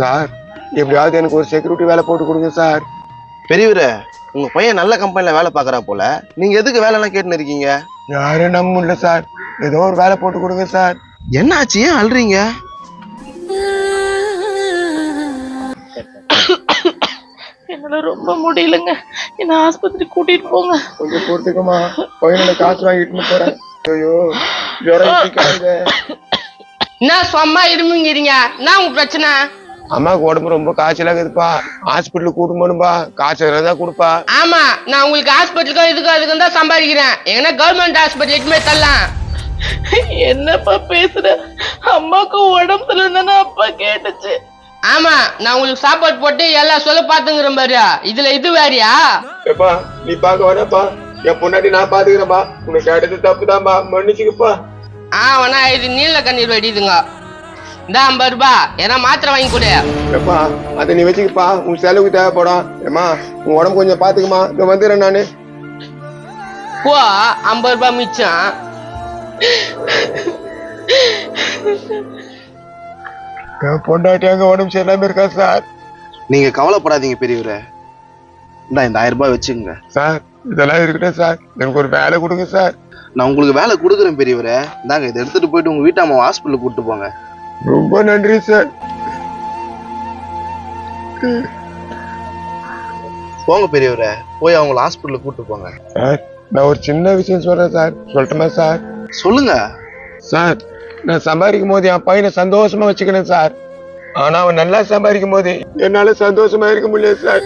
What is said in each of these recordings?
Sir எப்படியாவது எனக்கு ஒரு செக்யூரிட்டி வேலை போட்டு கொடுங்க சார். பெரியவரே, உங்க பையன் நல்ல கம்பெனில வேலை பாக்குறா போல, நீங்க எதுக்கு வேலைலாம் கேட்டுன்னு இருக்கீங்க? யாரும் நம்ப முடியல சார், ஏதோ ஒரு வேலை போட்டு கொடுங்க சார். என்னாச்சு, ஏன் அழுறீங்க? என்னால ரொம்ப முடியலங்க, என்ன ஆஸ்பத்திரி கூட்டிட்டு போங்க. கொஞ்சம் பொறுத்துக்குமா, பையனோட காசு வாங்கிட்டு போறேன். ஐயோ ஜுரம் இருக்காங்க. என்ன சும்மா இருமுங்கிறீங்க, என்ன உங்க பிரச்சனை? அம்மாவுக்கு உடம்பு ரொம்ப காய்ச்சலாக இருக்குதுப்பா, ஹாஸ்பிட்டலுக்கு கூட்டு போகணும்பா. காய்ச்சல் தான் கொடுப்பா. ஆமா, நான் உங்களுக்கு ஹாஸ்பிட்டலுக்கும் இதுக்கும் தான் சம்பாதிக்கிறேன். எங்கன்னா கவர்மெண்ட் ஹாஸ்பிட்டல் எட்டுமே தரலாம். என்னப்பா பேசுற? அம்மாக்கு உடம்பு சரியில்லைன்னு அப்பா கேட்டுச்சு. ஆமா, நான் உங்களுக்கு சாப்பாடு போட்டு எல்லாம் சொல்ல பாத்துங்கிறேன் பாரு. இதுல இது வேறியா? எப்பா நீ பாக்க வேணாப்பா, என் பொண்டாட்டி நான் பாத்துக்கிறேன்ப்பா. உனக்கு அடுத்து தப்பு தான்ப்பா, மன்னிச்சுக்கப்பா. வேணா இது நீல கண்ணீர் வெடிதுங்க. இந்த 50 ரூபாய் ஏன்னா மாத்திரை வாங்கி கொடு. எப்பா அதை நீ வச்சுக்கப்பா, உன் செலவுக்கு தேவைப்படும். ஏமா உன் உடம்பு கொஞ்சம் பாத்துக்குமா, இங்க வந்துடுறேன் நானு. போ, 50 ரூபாய் மிச்சம். என் பொண்டாட்டி அங்க உடம்பு சரியில்லாம இருக்கா சார். நீங்க கவலைப்படாதீங்க பெரியவரே, இந்த 1000 ரூபாய் வச்சுங்க. சார் இதெல்லாம் இருக்கட்டும் சார், எனக்கு ஒரு வேலை கொடுங்க சார். நான் உங்களுக்கு வேலை கொடுக்குறேன் பெரியவரே. இந்தாங்க, இதை எடுத்துட்டு போயிட்டு உங்க வீட்டு அம்மா ஹாஸ்பிட்டலுக்கு கூட்டு போங்க. ரொம்ப நன்றி சார். போங்க பெரியவரே, போய் அவங்கள ஹாஸ்பிட்டலுக்கு கூட்டு போங்க. சார் நான் ஒரு சின்ன விஷயம் சொல்றேன் சார், சொல்லட்டுமா சார்? சொல்லுங்க. சார் நான் சம்பாதிக்கும் போது என் பையனை சந்தோஷமா வச்சுக்கணும் சார். ஆனா அவன் நல்லா சம்பாதிக்கும் போது என்னால சந்தோஷமா இருக்க முடியல சார்.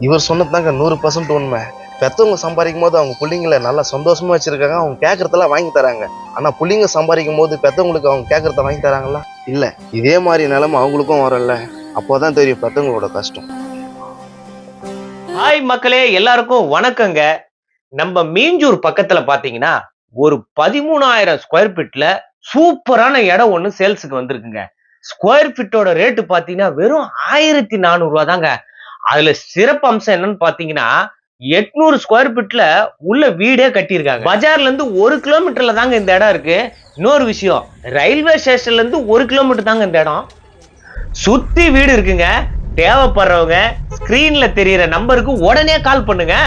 இவர் சொன்னதுதாங்க 100% உண்மை. பெத்தவங்க சம்பாதிக்கும் போது அவங்க பிள்ளைங்களை நல்லா சந்தோஷமா வச்சிருக்காங்க, அவங்க கேட்கறதெல்லாம் வாங்கி தராங்க. ஆனா பிள்ளைங்க சம்பாதிக்கும் போது பெத்தவங்களுக்கு அவங்க கேட்கறத வாங்கி தராங்களா? இல்ல. இதே மாதிரி நிலைமை அவங்களுக்கும் வரல. அப்போதான் தெரியும் பெத்தவங்களோட கஷ்டம். ஹாய் மக்களே, எல்லாருக்கும் வணக்கங்க. நம்ம மீஞ்சூர் பக்கத்துல பாத்தீங்கன்னா ஒரு 13,000 ஸ்கொயர் ஃபீட்ல சூப்பரான இடம் ஒண்ணு சேல்ஸுக்கு வந்திருக்குங்க. ஸ்கொயர் ஃபீட்டோட ரேட்டு பாத்தீங்கன்னா வெறும் 1400 ரூபா தாங்க. அதுல சிறப்பு அம்சம் என்னன்னு பாத்தீங்கன்னா 800 ஸ்கொயர் ஃபீட்ல உள்ள வீடே கட்டியிருக்காங்க. பஜார்ல இருந்து 1 கிலோமீட்டர்ல தாங்க இந்த இடம் இருக்கு. இன்னொரு விஷயம், ரயில்வே ஸ்டேஷன்ல இருந்து 1 கிலோமீட்டர் தாங்க இந்த இடம். சுத்தி வீடு இருக்குங்க. தேவைப்படுறவங்க ஸ்கிரீன்ல தெரியுற நம்பருக்கு உடனே கால் பண்ணுங்க.